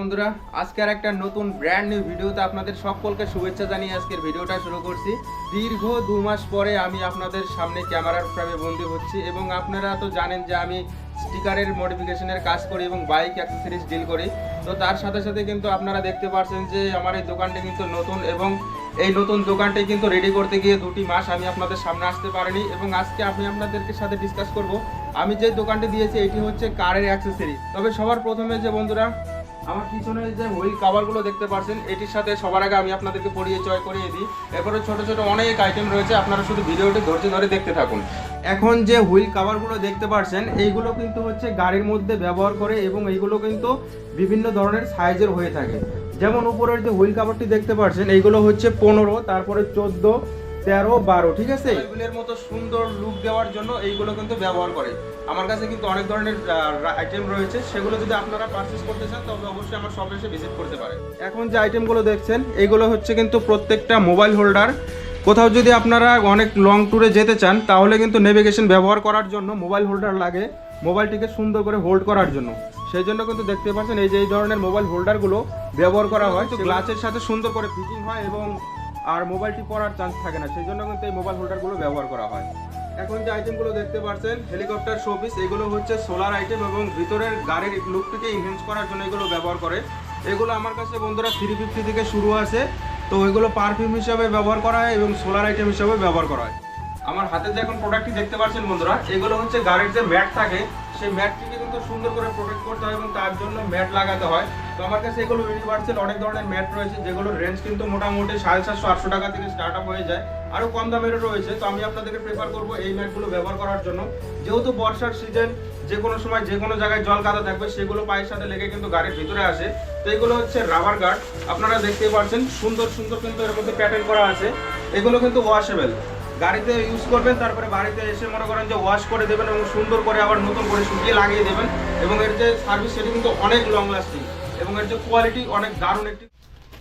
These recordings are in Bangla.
বন্ধুরা, আজকে আর একটা নতুন ব্র্যান্ড নিউ ভিডিওতে আপনাদের সকলকে শুভেচ্ছা জানিয়ে আজকের ভিডিওটা শুরু করছি। দীর্ঘ 2 মাস পরে আমি আপনাদের সামনে ক্যামেরার ফ্রেমে বন্দি হচ্ছি এবং আপনারা তো জানেন যে আমি স্টিকারের মডিফিকেশনের কাজ করি এবং বাইক অ্যাক্সেসরিজ ডিল করি। তো তার সাথে সাথে কিন্তু আপনারা দেখতে পাচ্ছেন যে আমার এই দোকানটি কিন্তু নতুন এবং এই নতুন দোকানটি কিন্তু রেডি করতে গিয়ে 2টি মাস আমি আপনাদের সামনে আসতে পারিনি এবং আজকে আমি আপনাদেরকে সাথে ডিসকাস করব আমি যে দোকানটি দিয়েছি এটি হচ্ছে কারের অ্যাক্সেসরিজ। তবে সবার প্রথমে যে বন্ধুরা আমার পিছনে যে হুইল কভারগুলো দেখতে পাচ্ছেন এটির সাথে সবার আগে আমি আপনাদেরকে পরিচয় করিয়ে দিই। এরপরে ছোট ছোট অনেক আইটেম রয়েছে, আপনারা শুধু ভিডিওটি ধৈর্য ধরে দেখতে থাকুন। এখন যে হুইল কভারগুলো দেখতে পাচ্ছেন এইগুলো কিন্তু হচ্ছে গাড়ির মধ্যে ব্যবহার করে এবং এইগুলো কিন্তু বিভিন্ন ধরনের সাইজের হয়ে থাকে। যেমন উপরের যে হুইল কভারটি দেখতে পাচ্ছেন এইগুলো হচ্ছে 15, তারপরে 14, 13, 12, ঠিক আছে। এগুলোর মতো সুন্দর লুক দেওয়ার জন্য এইগুলো কিন্তু ব্যবহার করে। আমার কাছে কিন্তু অনেক ধরনের আইটেম রয়েছে, সেগুলো যদি আপনারা পারচেজ করতে চান তবে অবশ্যই আমার শপে এসে ভিজিট করতে পারেন। এখন যে আইটেমগুলো দেখছেন এইগুলো হচ্ছে কিন্তু প্রত্যেকটা মোবাইল হোল্ডার। কোথাও যদি আপনারা অনেক লং ট্যুরে যেতে চান তাহলে কিন্তু নেভিগেশন ব্যবহার করার জন্য মোবাইল হোল্ডার লাগে, মোবাইলটিকে সুন্দর করে হোল্ড করার জন্য। সেই জন্য কিন্তু দেখতে পাচ্ছেন এই যে এই ধরনের মোবাইল হোল্ডারগুলো ব্যবহার করা হয়, গ্লাসের সাথে সুন্দর করে ফিটিং হয় এবং আর মোবাইলটি পড়ার চান্স থাকে না, সেই জন্য কিন্তু এই মোবাইল হোল্ডারগুলো ব্যবহার করা হয়। এখন যে আইটেমগুলো দেখতে পাচ্ছেন হেলিকপ্টার শোপিস, এগুলো হচ্ছে সোলার আইটেম এবং ভিতরের গাড়ির লুকটিকে ইনহ্যান্স করার জন্য এগুলো ব্যবহার করে। এগুলো আমার কাছে বন্ধুরা 350 থেকে শুরু আছে। তো এগুলো পারফিউম হিসাবে ব্যবহার করা হয় এবং সোলার আইটেম হিসাবে ব্যবহার করা হয়। আমার হাতে যে এখন প্রোডাক্টটি দেখতে পাচ্ছেন বন্ধুরা, এগুলো হচ্ছে গাড়ির যে ম্যাট থাকে সেই ম্যাটটিকে কিন্তু সুন্দর করে প্রোটেক্ট করতে হয় এবং তার জন্য ম্যাট লাগাতে হয়। তো আমার কাছে এগুলো ইউনিভার্সাল অনেক ধরনের ম্যাট রয়েছে, যেগুলোর রেঞ্জ কিন্তু মোটামুটি 750-800 টাকা থেকে স্টার্ট আপ হয়ে যায়, আরও কম দামেরও রয়েছে। তো আমি আপনাদেরকে প্রেফার করবো এই ম্যাটগুলো ব্যবহার করার জন্য, যেহেতু বর্ষার সিজন, যে কোনো সময় যে কোনো জায়গায় জল কাদা থাকবে সেগুলো পায়ের সাথে লেগে কিন্তু গাড়ির ভিতরে আসে। তো এগুলো হচ্ছে রাবার গার্ড, আপনারা দেখতেই পাচ্ছেন সুন্দর সুন্দর কিন্তু এর মধ্যে প্যাটার্ন করা আছে। এগুলো কিন্তু ওয়াশেবল, গাড়িতে ইউজ করবেন, তারপরে বাড়িতে এসে মনে করেন যে ওয়াশ করে দেবেন এবং সুন্দর করে আবার নতুন করে শুকিয়ে লাগিয়ে দেবেন এবং এর যে সার্ভিস সেটি কিন্তু অনেক লং লাস্টিং এবং এর যে কোয়ালিটি অনেক দারুণ একটি।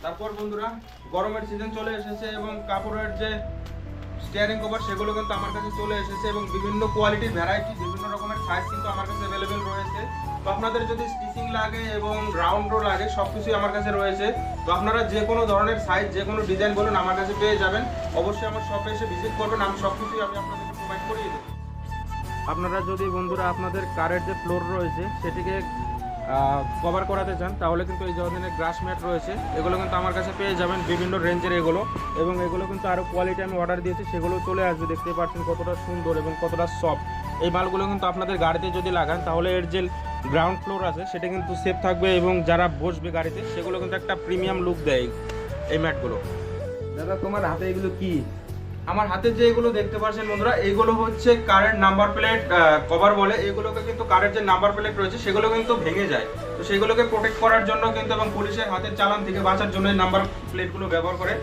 তারপর বন্ধুরা গরমের সিজন চলে এসেছে এবং কাপড়ের যে স্টিয়ারিং কভার সেগুলো কিন্তু আমার কাছে চলে এসেছে এবং বিভিন্ন কোয়ালিটির ভ্যারাইটি, বিভিন্ন রকমের সাইজ কিন্তু আমার কাছে অ্যাভেলেবেল রয়েছে। তো আপনাদের যদি স্টিচিং লাগে এবং রাউন্ডও লাগে সব কিছুই আমার কাছে রয়েছে। তো আপনারা যে কোনো ধরনের সাইজ, যে কোনো ডিজাইন বলুন আমার কাছে পেয়ে যাবেন। অবশ্যই আমার শপে এসে ভিজিট করবেন, আমি সব কিছুই আপনাদেরকে প্রোভাইড করিয়ে দেবো। আপনারা যদি বন্ধুরা আপনাদের কারের যে ফ্লোর রয়েছে সেটিকে কভার করাতে চান তাহলে কিন্তু এই ধরনের গ্রাস ম্যাট রয়েছে, এগুলো কিন্তু আমার কাছে পেয়ে যাবেন বিভিন্ন রেঞ্জের এগুলো। এবং এগুলো কিন্তু আরও কোয়ালিটি আমি অর্ডার দিয়েছি, সেগুলো চলে আসবে। দেখতে পাচ্ছেন কতটা সুন্দর এবং কতটা সফট। এই মালগুলো কিন্তু আপনাদের গাড়িতে যদি লাগান তাহলে এর যে গ্রাউন্ড ফ্লোর আছে সেটা কিন্তু সেফ থাকবে এবং যারা বসবে গাড়িতে সেগুলো কিন্তু একটা প্রিমিয়াম লুক দেয় এই ম্যাটগুলো। দাদা তোমার হাতে এগুলো কি? আমার হাতে যে এগুলো দেখতে পাচ্ছেন বন্ধুরা, এগুলো হচ্ছে কারের নাম্বার প্লেট কভার বলে। এগুলোকে কিন্তু কারের যে নাম্বার প্লেট রয়েছে সেগুলো কিন্তু ভেঙে যায়, তো সেগুলোকে প্রোটেক্ট করার জন্য কিন্তু এবং পুলিশের হাতের চালান থেকে বাঁচার জন্য এই নাম্বার প্লেটগুলো ব্যবহার করে।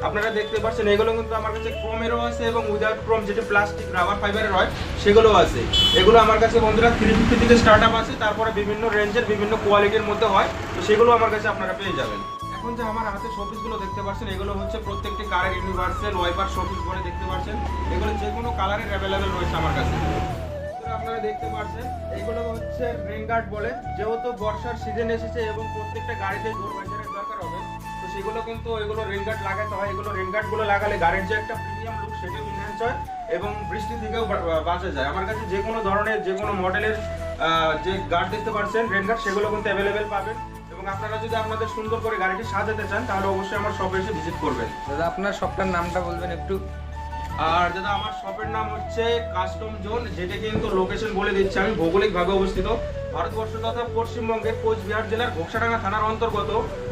আপনারা দেখতে পাচ্ছেন এগুলো কিন্তু আমার কাছে ক্রোমেরও আছে এবং উইদাউট ক্রোম যেটা প্লাস্টিক রাবার ফাইবারের হয় সেগুলো আছে। এগুলো আমার কাছে বন্ধুরা 350 থেকে স্টার্ট আপ আছে, তারপরে বিভিন্ন রেঞ্জের বিভিন্ন কোয়ালিটির মধ্যে হয়, তো সেগুলো আমার কাছে আপনারা পেয়ে যাবেন। এখন যে আমার হাতে শোপিসগুলো দেখতে পাচ্ছেন এগুলো হচ্ছে প্রত্যেকটি কারের ইউনিভার্সাল ওয়াইপার শোপিস বলে দেখতে পাচ্ছেন। এগুলো যে কোনো কালারের অ্যাভেলেবেল রয়েছে আমার কাছে। আপনারা দেখতে পাচ্ছেন এগুলো হচ্ছে রেইন গার্ড বলে, যেহেতু বর্ষার সিজন এসেছে এবং প্রত্যেকটা গাড়িতে ডোর ভাইজারের দরকার হবে, তো সেগুলো কিন্তু এগুলো রেইন গার্ড লাগাতে হয়। এগুলো রেইন গার্ডগুলো লাগালে গাড়ির যে একটা প্রিমিয়াম লুক সেটাও ইনহ্যান্স হয় এবং বৃষ্টি থেকেও বাঁচা যায়। আমার কাছে যে কোনো ধরনের যে কোনো মডেলের যে গার্ড দেখতে পাচ্ছেন রেইন গার্ড সেগুলো কিন্তু অ্যাভেলেবেল পাবেন। এবং আপনারা যদি আপনাদের সুন্দর করে গাড়িটি সাজাতে চান তাহলে অবশ্যই আমার শপে এসে ভিজিট করবেন। দাদা আপনার শপটার নামটা বলবেন একটু? আর দাদা আমার শপের নাম হচ্ছে কাস্টম জোন, যেটা কিন্তু লোকেশন বলে দিচ্ছি আমি, ভৌগোলিকভাবে অবস্থিত ভারতবর্ষ তথা পশ্চিমবঙ্গের কোচবিহার জেলার ঘোকসাডাঙ্গা থানার অন্তর্গত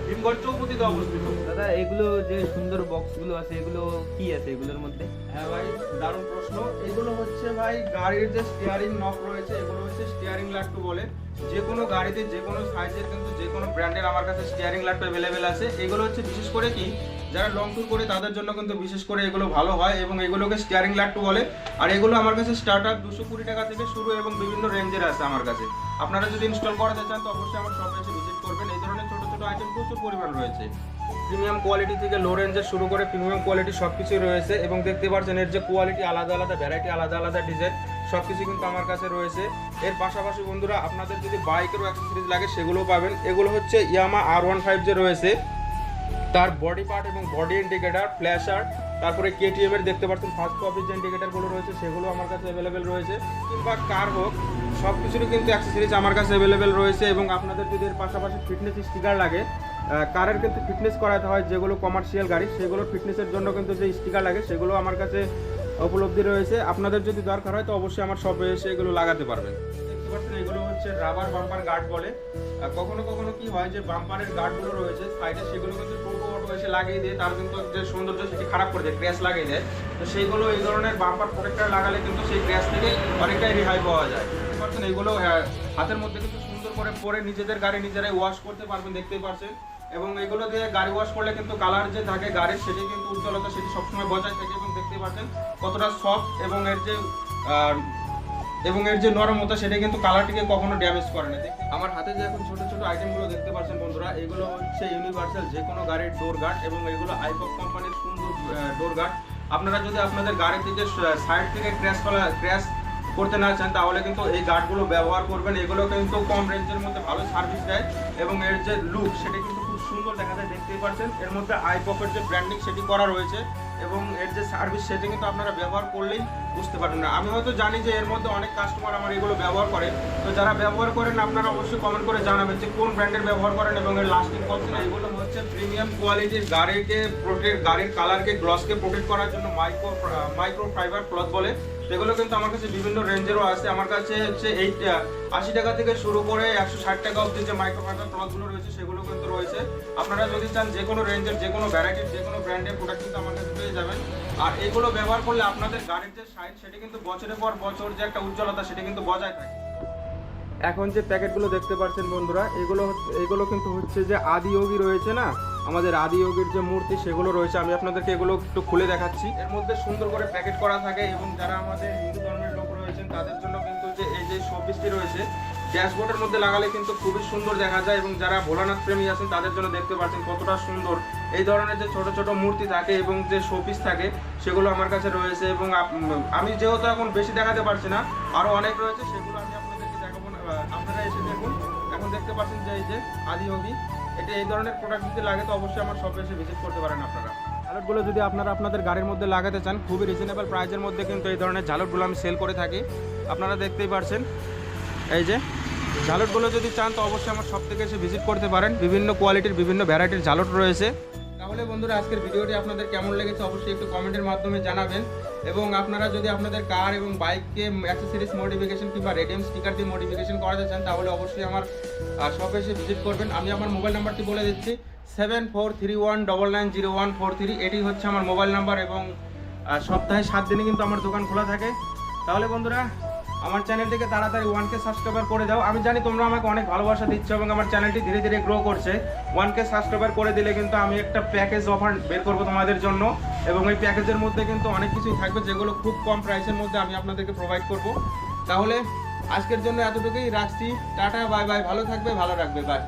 ভীমগড় চৌপতিতে অবস্থিত। দাদা এগুলো যে সুন্দর বক্সগুলো আছে এগুলো কি আছে এগুলোর মধ্যে? হ্যাঁ ভাই, দারুণ প্রশ্ন। এগুলো হচ্ছে ভাই গাড়ির যে স্টিয়ারিং নব রয়েছে, এগুলো হচ্ছে স্টিয়ারিং লাট্টু বলে। যে কোনো গাড়িতে যে কোনো সাইজের কিন্তু যে কোনো ব্র্যান্ডের আমার কাছে স্টিয়ারিং লাট্টু অ্যাভেলেবেল আছে। এগুলো হচ্ছে বিশেষ করে কি যারা লং ট্যুর করে তাদের জন্য কিন্তু বিশেষ করে এগুলো ভালো হয় এবং এগুলোকে স্টিয়ারিং লাট্টু বলে। আর এগুলো আমার কাছে স্টার্ট আপ 220 টাকা থেকে শুরু এবং বিভিন্ন রেঞ্জের আছে আমার কাছে। আপনারা যদি ইনস্টল করাতে চান তো অবশ্যই আমার শপে এসে ভিজিট করবেন। এই ধরনের ছোট ছোট আইটেম প্রচুর পরিমাণ রয়েছে, প্রিমিয়াম কোয়ালিটি থেকে লো রেঞ্জের শুরু করে প্রিমিয়াম কোয়ালিটি সব কিছুই রয়েছে। এবং দেখতে পাচ্ছেন এর যে কোয়ালিটি আলাদা আলাদা, ভ্যারাইটি আলাদা আলাদা ডিজাইন, সব কিছু কিন্তু আমার কাছে রয়েছে। এর পাশাপাশি বন্ধুরা আপনাদের যদি বাইকেরও অ্যাক্সেসরিজ লাগে সেগুলোও পাবেন। এগুলো হচ্ছে ইয়ামা R15 যে রয়েছে তার বডি পার্ট এবং বডি ইন্ডিকেটার, ফ্ল্যাশার, তারপরে KTM এর দেখতে পাচ্ছেন ফার্স্ট কপির যে ইন্ডিকেটারগুলো রয়েছে সেগুলো আমার কাছে অ্যাভেলেবেল রয়েছে, কিংবা কার হোক সব কিছুরই কিন্তু অ্যাক্সেসরিজ আমার কাছে অ্যাভেলেবেল রয়েছে। এবং আপনাদের যদি এর পাশাপাশি ফিটনেস স্টিকার লাগে, কারের কিন্তু ফিটনেস করাতে হয় যেগুলো কমার্শিয়াল গাড়ি, সেগুলোর ফিটনেসের জন্য কিন্তু যে স্টিকার লাগে সেগুলো আমার কাছে উপলব্ধি রয়েছে। আপনাদের যদি দরকার হয় তো অবশ্যই আমার শপে এসে এগুলো লাগাতে পারবেন। দেখতে পাচ্ছেন এগুলো হচ্ছে রাবার বাম্পার গার্ড বলে। কখনো কখনো কি হয় যে বাম্পারের গার্ডগুলো রয়েছে সাইডে, সেগুলো কিন্তু টোটো অটো এসে লাগিয়ে দিয়ে তার কিন্তু যে সৌন্দর্য সেটি খারাপ করে দেয়, ক্র্যাশ লাগিয়ে দেয়। তো সেইগুলো এই ধরনের বাম্পার প্রোটেক্টর লাগালে কিন্তু সেই ক্র্যাশ থেকে অনেকটাই রেহাই পাওয়া যায়। দেখতে পাচ্ছেন এগুলো হাতের মধ্যে কিন্তু সুন্দর করে পরে নিজেদের গাড়ি নিজেরাই ওয়াশ করতে পারবেন, দেখতেই পাচ্ছেন। এবং এগুলো দিয়ে গাড়ি ওয়াশ করলে কিন্তু কালার যে থাকে গাড়ির সেটি কিন্তু উজ্জ্বলতা সেটি সবসময় বজায় থাকে। এবং দেখতে পাচ্ছেন কতটা সফট এবং এর যে নরমতা সেটা কিন্তু কালারটিকে কখনো ড্যামেজ করে না। আমার হাতে যে এখন ছোট ছোট আইটেমগুলো দেখতে পাচ্ছেন বন্ধুরা, এগুলো হচ্ছে ইউনিভার্সাল যে কোনো গাড়ির ডোর গার্ড, এবং এগুলো আইপক কোম্পানির সুন্দর ডোর গার্ড। আপনারা যদি আপনাদের গাড়ি থেকে সাইড থেকে ক্র্যাশ করতে না চান তাহলে কিন্তু এই গার্ডগুলো ব্যবহার করবেন। এগুলো কিন্তু কম রেঞ্জের মধ্যে ভালো সার্ভিস দেয় এবং এর যে লুক সেটা কিন্তু খুব সুন্দর দেখা যায়, দেখতেই পাচ্ছেন। এর মধ্যে আইপকের যে ব্র্যান্ডিং সেটি করা রয়েছে এবং এর যে সার্ভিস সেটা কিন্তু আপনারা ব্যবহার করলেই বুঝতে পারবেন না। আমি হয়তো জানি যে এর মধ্যে অনেক কাস্টমার আমার এগুলো ব্যবহার করে, তো যারা ব্যবহার করেন আপনারা অবশ্যই কমেন্ট করে জানাবেন যে কোন ব্র্যান্ডের ব্যবহার করেন এবং এর লাস্টিং কত। এগুলো হচ্ছে প্রিমিয়াম কোয়ালিটির গাড়ির কালারকে গ্লসকে প্রোটেক্ট করার জন্য মাইক্রো ফাইবার ক্লথ বলে। সেগুলো কিন্তু আমার কাছে বিভিন্ন রেঞ্জেরও আছে। আমার কাছে হচ্ছে 80 টাকা থেকে শুরু করে 160 টাকা অবধি যে মাইক্রো ফাইবার ক্লথগুলো রয়েছে সেগুলো কিন্তু রয়েছে। আপনারা যদি চান যে কোনো রেঞ্জের যে কোনো ভ্যারাইটির যে কোনো ব্র্যান্ডের প্রোডাক্ট কিন্তু আমার কাছে পেয়ে যাবেন। আর এগুলো ব্যবহার করলে আপনাদের গাড়ির যে সাইজ সেটা কিন্তু বছরের পর বছর যে একটা উজ্জ্বলতা সেটা কিন্তু বজায় থাকে। এখন যে প্যাকেটগুলো দেখতে পাচ্ছেন বন্ধুরা, এগুলো কিন্তু হচ্ছে যে আদিযোগী রয়েছে না, আমাদের আদিযোগীর যে মূর্তি সেগুলো রয়েছে। আমি আপনাদেরকে এগুলো একটু খুলে দেখাচ্ছি। এর মধ্যে সুন্দর করে প্যাকেট করা থাকে এবং যারা আমাদের হিন্দু ধর্মের লোক রয়েছেন তাদের জন্য কিন্তু যে এই যে শোপিসটি রয়েছে ড্যাশবোর্ডের মধ্যে লাগালে কিন্তু খুবই সুন্দর দেখা যায়। এবং যারা ভোলানাথ প্রেমী আছেন তাদের জন্য দেখতে পাচ্ছেন কতটা সুন্দর এই ধরনের যে ছোট ছোট মূর্তি থাকে এবং যে শোপিস থাকে সেগুলো আমার কাছে রয়েছে। এবং আমি যেহেতু এখন বেশি দেখাতে পারছি না, আরও অনেক রয়েছে, সেগুলো আমি আপনাদেরকে দেখাবো। আপনারা এসে দেখুন। এখন দেখতে পাচ্ছেন যে এই যে আদিযোগী, এটা এই ধরনের প্রোডাক্ট যদি লাগে তো অবশ্যই আমার শপে এসে ভিজিট করতে পারেন। আপনারা ঝালটগুলো যদি আপনারা আপনাদের গাড়ির মধ্যে লাগাতে চান খুবই রিজনেবল প্রাইসের মধ্যে কিন্তু এই ধরনের ঝালটগুলো আমি সেল করে থাকি। আপনারা দেখতেই পাচ্ছেন এই যে ঝালটগুলো যদি চান তো অবশ্যই আমার শপ থেকে এসে ভিজিট করতে পারেন। বিভিন্ন কোয়ালিটির বিভিন্ন ভ্যারাইটির ঝালট রয়েছে। তাহলে বন্ধুরা আজকের ভিডিওটি আপনাদের কেমন লেগেছে অবশ্যই একটু কমেন্টের মাধ্যমে জানাবেন। এবং আপনারা যদি আপনাদের কার এবং বাইককে অ্যাক্সেসরিজ মডিফিকেশন কিংবা রেডিয়াম স্টিকার দিয়ে মডিফিকেশন করাতে চান তাহলে অবশ্যই আমার শপে এসে ভিজিট করবেন। আমি আমার মোবাইল নাম্বারটি বলে দিচ্ছি 7431990143। এটি হচ্ছে আমার মোবাইল নাম্বার এবং সপ্তাহে 7 দিনে কিন্তু আমার দোকান খোলা থাকে। তাহলে বন্ধুরা আমার চ্যানেলটিকে তাড়াতাড়ি 1K সাবস্ক্রাইবার করে দাও। আমি জানি তোমরা আমাকে অনেক ভালোবাসা দিচ্ছ এবং আমার চ্যানেলটি ধীরে ধীরে গ্রো করছে। 1K সাবস্ক্রাইবার করে দিলে কিন্তু আমি একটা প্যাকেজ অফার বের করবো তোমাদের জন্য এবং এই প্যাকেজের মধ্যে কিন্তু অনেক কিছুই থাকবে যেগুলো খুব কম প্রাইসের মধ্যে আমি আপনাদেরকে প্রোভাইড করব। তাহলে আজকের জন্য এতটুকুই রাখছি। টাটা, বাই বাই, ভালো থাকবে, ভালো রাখবে, বাই।